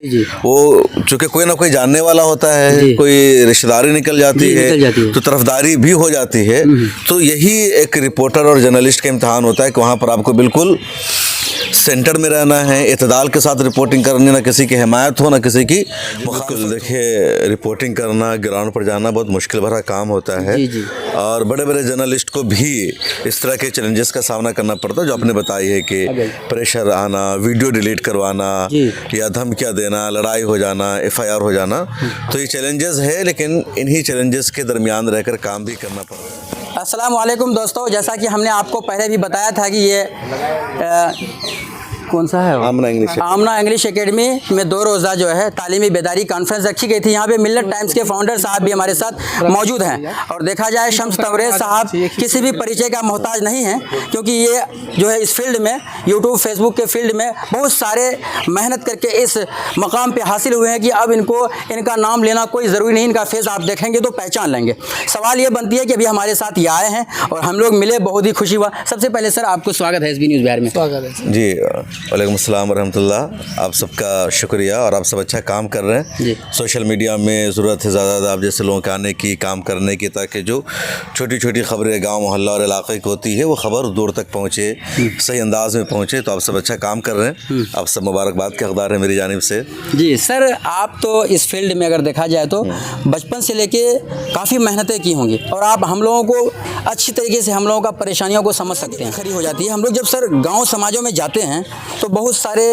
जी। वो चूंकि कोई ना कोई जानने वाला होता है, कोई रिश्तेदारी निकल जाती है तो तरफदारी भी हो जाती है। तो यही एक रिपोर्टर और जर्नलिस्ट का इम्तिहान होता है कि वहाँ पर आपको बिल्कुल सेंटर में रहना है, इत्तेदाल के साथ रिपोर्टिंग करनी, ना किसी की हिमायत हो ना किसी की मुखालिफत। देखिए, रिपोर्टिंग करना, ग्राउंड पर जाना बहुत मुश्किल भरा काम होता है। जी। और बड़े बड़े जर्नलिस्ट को भी इस तरह के चैलेंजेस का सामना करना पड़ता है जो आपने बताई है कि प्रेशर आना, वीडियो डिलीट करवाना या धमकियाँ देना, लड़ाई हो जाना, FIR हो जाना। तो ये चैलेंजेस है, लेकिन इन्हीं चैलेंजेस के दरमियान रहकर काम भी करना पड़ता है। अस्सलाम वालेकुम दोस्तों, जैसा कि हमने आपको पहले भी बताया था कि ये कौन सा है आमना इंग्लिश एकेडमी में 2 रोज़ा जो है तालीमी बेदारी कॉन्फ्रेंस रखी गई थी। यहाँ पे मिल्लत टाइम्स के फाउंडर साहब भी हमारे साथ मौजूद हैं। और देखा जाए शम्स तबरेज़ साहब किसी भी परिचय का मोहताज नहीं है, क्योंकि ये जो है इस फील्ड में, यूट्यूब फेसबुक के फील्ड में बहुत सारे मेहनत करके इस मकाम पे हासिल हुए हैं कि अब इनका नाम लेना कोई ज़रूरी नहीं, इनका फेस आप देखेंगे तो पहचान लेंगे। सवाल ये बनती है कि अभी हमारे साथ ये आए हैं और हम लोग मिले, बहुत ही खुशी हुआ। सबसे पहले सर आपको स्वागत है SB न्यूज़ बिहार में। स्वागत है जी। वालेकुम अस्सलाम रहमतुल्लाह। आप सबका शुक्रिया और आप सब अच्छा काम कर रहे हैं जी। सोशल मीडिया में ज़रूरत है ज़्यादा आप जैसे लोगों के आने की, काम करने की, ताकि जो छोटी छोटी खबरें गांव मोहल्ला और इलाके की होती है वो खबर दूर तक पहुंचे, सही अंदाज में पहुंचे। तो आप सब अच्छा काम कर रहे हैं, आप सब मुबारकबाद के हकदार हैं मेरी जानिब से। जी सर, आप तो इस फील्ड में अगर देखा जाए तो बचपन से लेके काफ़ी मेहनतें की होंगी और आप हम लोगों को अच्छी तरीके से हम लोगों का परेशानियों को समझ सकते हैं। खड़ी हो जाती है। हम लोग जब सर गांव समाजों में जाते हैं तो बहुत सारे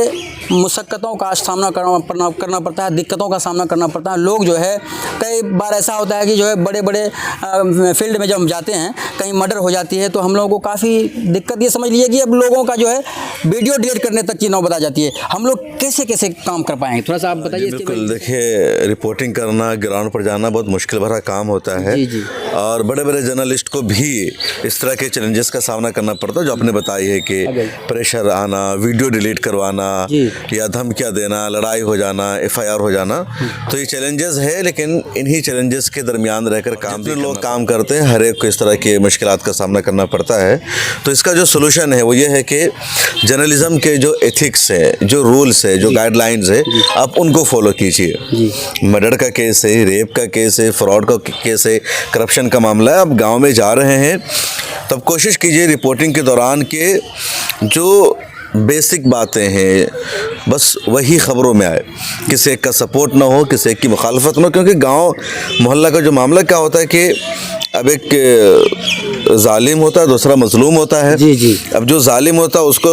मुशक्क़तों का सामना करना पड़ता है, दिक्कतों का सामना करना पड़ता है। लोग जो है कई बार ऐसा होता है कि जो है बड़े बड़े फील्ड में जब हम जाते हैं कहीं मर्डर हो जाती है तो हम लोगों को काफ़ी दिक्कत, ये समझ लीजिए कि अब लोगों का जो है वीडियो डिलीट करने तक की नौबत आ जाती है। हम लोग कैसे कैसे काम कर पाएंगे, थोड़ा सा आप बताइए। बिल्कुल, देखिए, रिपोर्टिंग करना, ग्राउंड पर जाना बहुत मुश्किल भरा काम होता है। जी। और बड़े बड़े जर्नलिस्ट को भी इस तरह के चैलेंजेस का सामना करना पड़ता है जो आपने बताई है कि प्रेशर आना, वीडियो डिलीट करवाना या धमकियाँ देना, लड़ाई हो जाना, FIR हो जाना। तो ये चैलेंजेस है, लेकिन इन्हीं चैलेंजेस के दरमियान रहकर काम भी लोग काम करते हैं। हर एक को इस तरह के मुश्किलात का सामना करना पड़ता है। तो इसका जो सोल्यूशन है वो ये है कि जर्नलिज्म के जो एथिक्स है, जो रूल्स है, जो गाइडलाइंस है, आप उनको फॉलो कीजिए। मर्डर का केस है, रेप का केस है, फ्रॉड का केस है, करप्शन का मामला है, आप गाँव में जा रहे हैं तब कोशिश कीजिए रिपोर्टिंग के दौरान के जो बेसिक बातें हैं बस वही ख़बरों में आए, किसी एक का सपोर्ट ना हो, किसी एक की मुखालफत ना हो। क्योंकि गांव मोहल्ला का जो मामला क्या होता है कि अब एक जालिम होता है, दूसरा मजलूम होता है। जी। अब जो जालिम होता है उसको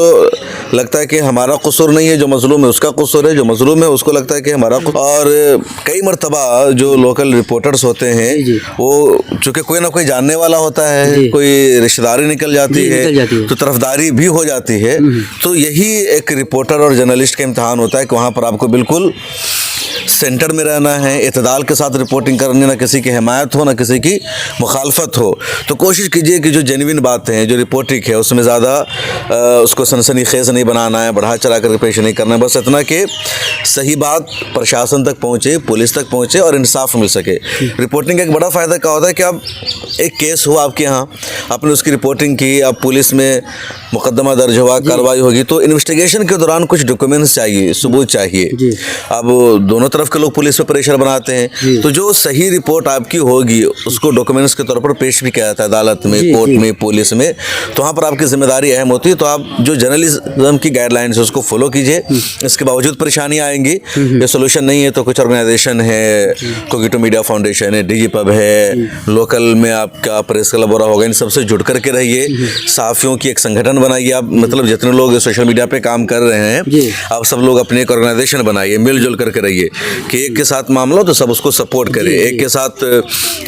लगता है कि हमारा कसूर नहीं है, जो मजलूम है उसका कसूर है, जो मजलूम है उसको लगता है कि हमारा। और कई मरतबा जो लोकल रिपोर्टर्स होते हैं वो चूँकि कोई ना कोई जानने वाला होता है, कोई रिश्तेदारी निकल जाती है तो तरफदारी भी हो जाती है। तो यही एक रिपोर्टर और जर्नलिस्ट का इम्तिहान होता है कि वहाँ पर आपको बिल्कुल सेंटर में रहना है, इत्तेदाल के साथ रिपोर्टिंग करनी, ना किसी की हिमायत हो ना किसी की मुखालफत हो। तो कोशिश कीजिए कि जो जेन्युइन बातें हैं, जो रिपोर्टिंग है, उसमें ज़्यादा उसको सनसनीखेज़ नहीं बनाना है, बढ़ा चढ़ा कर पेश नहीं करना है। बस इतना कि सही बात प्रशासन तक पहुँचे, पुलिस तक पहुँचे और इंसाफ मिल सके। रिपोर्टिंग का एक बड़ा फ़ायदा क्या होता है कि आप एक केस हुआ आपके यहाँ, आपने उसकी रिपोर्टिंग की, अब पुलिस में मुकदमा दर्ज हुआ, कार्रवाई होगी, तो इन्वेस्टिगेशन के दौरान कुछ डॉक्यूमेंट्स चाहिए, सबूत चाहिए। अब दोनों तरफ के लोग पुलिस पे प्रेशर बनाते हैं, तो जो सही रिपोर्ट आपकी होगी उसको डॉक्यूमेंट्स के तौर पर पेश भी किया जाता है अदालत में, कोर्ट में, पुलिस में। तो वहाँ पर आपकी जिम्मेदारी अहम होती है। तो आप जो जर्नलिज्म की गाइडलाइंस है उसको फॉलो कीजिए। इसके बावजूद परेशानियाँ आएंगी, ये सोल्यूशन नहीं है तो कुछ ऑर्गेनाइजेशन है, कोगिटो मीडिया फाउंडेशन है, DG पब है, लोकल में आपका प्रेस क्लब हो रहा होगा, इन सबसे जुड़ करके रहिए। सहाफ़ियों की एक संगठन बनाइए आप, मतलब जितने लोग सोशल मीडिया पे काम कर रहे हैं आप सब लोग अपने एक ऑर्गेनाइजेशन बनाइए, मिलजुल करके रहिए कि एक के साथ मामला हो तो सब उसको सपोर्ट करें, एक के साथ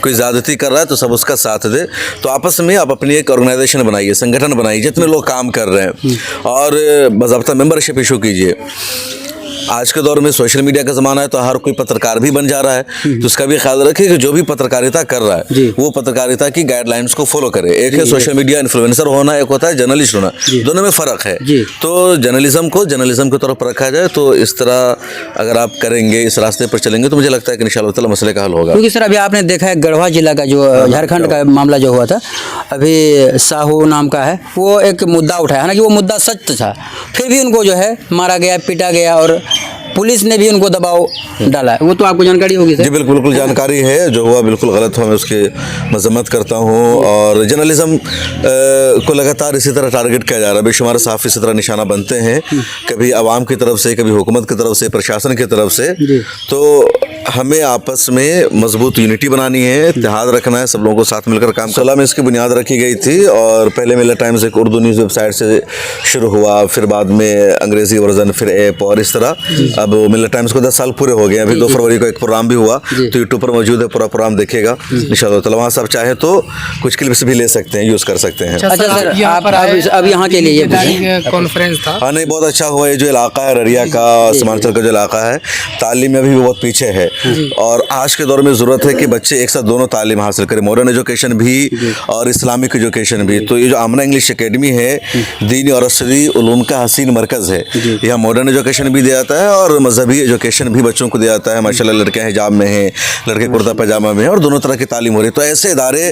कोई ज़्यादती कर रहा है तो सब उसका साथ दे। तो आपस में आप अपनी एक ऑर्गेनाइजेशन बनाइए, संगठन बनाइए, जितने लोग काम कर रहे हैं, और बाज़ाब्ता मेंबरशिप इशू कीजिए। आज के दौर में सोशल मीडिया का ज़माना है तो हर कोई पत्रकार भी बन जा रहा है, तो उसका भी ख्याल रखें कि जो भी पत्रकारिता कर रहा है वो पत्रकारिता की गाइडलाइंस को फॉलो करे। एक है सोशल मीडिया इन्फ्लुएंसर होना, एक होता है जर्नलिस्ट होना, दोनों में फ़र्क है। तो जर्नलिज्म को जर्नलिज्म की तरफ रखा जाए, तो इस तरह अगर आप करेंगे, इस रास्ते पर चलेंगे, तो मुझे लगता है कि इंशाअल्लाह ताला मसले का हल होगा। क्योंकि सर अभी आपने देखा है गढ़वा जिला का जो झारखंड का मामला जो हुआ था, अभी साहू नाम का है, वो एक मुद्दा उठाया, हालांकि वो मुद्दा सच था, फिर भी उनको जो है मारा गया, पीटा गया और पुलिस ने भी उनको दबाव डाला है, वो तो आपको जानकारी होगी जी सर। बिल्कुल बिल्कुल जानकारी है। जो हुआ बिल्कुल गलत हुआ, मैं उसकी मजम्मत करता हूँ। और जर्नलिज्म को लगातार इसी तरह टारगेट किया जा रहा है। बेशुमार सहाफ़ी इसी तरह निशाना बनते हैं, कभी आवाम की तरफ से, कभी हुकूमत की तरफ से, प्रशासन की तरफ से। तो हमें आपस में मजबूत यूनिटी बनानी है, इत्तेहाद रखना है, सब लोगों को साथ मिलकर काम। 16 में इसकी बुनियाद रखी गई थी और पहले मिलत टाइम्स एक उर्दू न्यूज़ वेबसाइट से शुरू हुआ, फिर बाद में अंग्रेज़ी वर्जन, फिर ऐप और इस तरह। अब मिलत टाइम्स को 10 साल पूरे हो गए। अभी 2 फरवरी को एक प्रोग्राम भी हुआ, तो यूट्यूब पर मौजूद है, पूरा प्रोग्राम देखेगा इंशाअल्लाह ताला। वहाँ सब चाहे तो कुछ क्लिप्स भी ले सकते हैं, यूज़ कर सकते हैं। अच्छा सर, आप अब यहाँ के लिए कॉन्फ्रेंस था। हाँ नहीं, बहुत अच्छा हुआ। ये जो इलाका है ररिया का, सीमांचल का जो इलाका है, तालीम में भी बहुत पीछे है और आज के दौर में ज़रूरत है कि बच्चे एक साथ दोनों तालीम हासिल करें, मॉडर्न एजुकेशन भी और इस्लामिक एजुकेशन भी। तो ये जो आमना इंग्लिश एकेडमी है, दीनी और असली उलूम का हसीन मरकज़ है। यहाँ मॉडर्न एजुकेशन भी दिया जाता है और मजहबी एजुकेशन भी बच्चों को दिया जाता है। माशाल्लाह लड़के हिजाब में हैं, लड़के कुर्ता पैजामा में हैं और दोनों तरह की तालीम हो रही है। तो ऐसे इदारे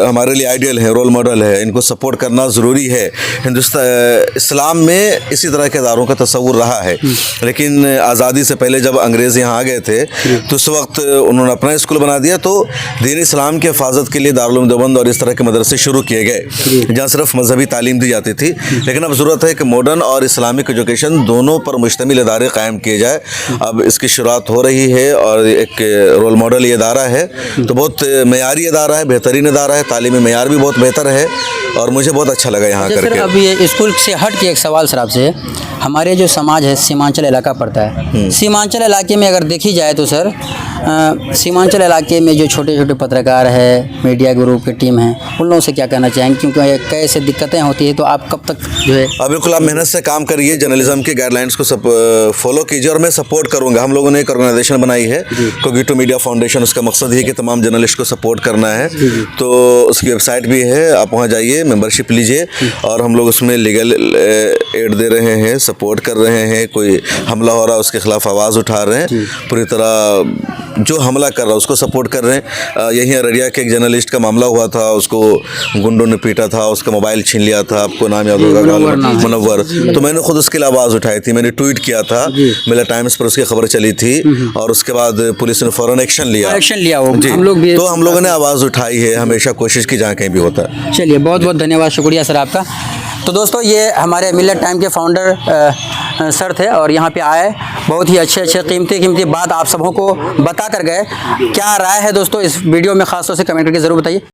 हमारे लिए आइडियल है, रोल मॉडल है, इनको सपोर्ट करना ज़रूरी है। हिंदुस्तान इस्लाम में इसी तरह के इदारों का तस्वुर रहा है, लेकिन आज़ादी से पहले जब अंग्रेज़ यहाँ आ गए थे तो उस वक्त उन्होंने अपना स्कूल बना दिया। तो दीन इस्लाम की हिफाजत के लिए दारुल उलूम देवबंद और इस तरह के मदरसे शुरू किए गए जहाँ सिर्फ मजहबी तालीम दी जाती थी। लेकिन अब ज़रूरत है कि मॉडर्न और इस्लामिक एजुकेशन दोनों पर मुश्तमिल इदारे कायम किए जाए। अब इसकी शुरुआत हो रही है और एक रोल मॉडल ये इदारा है, तो बहुत मेयारी इदारा है, बेहतरीन इदारा है, तालीमी मेयार भी बहुत बेहतर है और मुझे बहुत अच्छा लगा यहाँ सर, करके। अब ये स्कूल से हट के एक सवाल सर आपसे, हमारे जो समाज है सीमांचल इलाका पड़ता है, सीमांचल इलाके में अगर देखी जाए तो सर सीमांचल इलाके में जो छोटे छोटे पत्रकार है, मीडिया ग्रुप की टीम है, उन लोगों से क्या कहना चाहेंगे, क्योंकि कैसे दिक्कतें होती है, तो आप कब तक जो है। बिल्कुल आप मेहनत से काम करिए, जर्नलिज्म की गाइडलाइंस को सब फॉलो कीजिए और मैं सपोर्ट करूंगा। हम लोगों ने एक ऑर्गेनाइजेशन बनाई है कोगिटो मीडिया फाउंडेशन। उसका मकसद ये है कि तमाम जर्नलिस्ट को सपोर्ट करना है। तो उसकी वेबसाइट भी है, आप वहाँ जाइए, मेंबरशिप लीजिए और हम लोग उसमें लीगल एड दे रहे हैं, सपोर्ट कर रहे हैं। कोई हमला हो रहा है उसके खिलाफ आवाज़ उठा रहे हैं, पूरी तरह जो हमला कर रहा है उसको सपोर्ट कर रहे हैं। यहीं अररिया के एक जर्नलिस्ट का मामला हुआ था, उसको गुंडों ने पीटा था, उसका मोबाइल छीन लिया था, आपको नाम याद होगा, मुनव्वर। तो मैंने खुद उसके लिए आवाज़ उठाई थी, मैंने ट्वीट किया था, मिलत टाइम्स पर उसकी खबर चली थी और उसके बाद पुलिस ने फ़ौरन एक्शन लिया हम लोग भी, तो हम लोगों ने आवाज़ उठाई है, हमेशा कोशिश की जहाँ कहीं भी होता है। चलिए, बहुत बहुत धन्यवाद, शुक्रिया सर आपका। तो दोस्तों, ये हमारे मिलत टाइम के फाउंडर सर थे और यहाँ पे आए, बहुत ही अच्छे कीमती बात आप सबों को बता कर गए। क्या राय है दोस्तों इस वीडियो में, ख़ास तौर से कमेंट करके ज़रूर बताइए।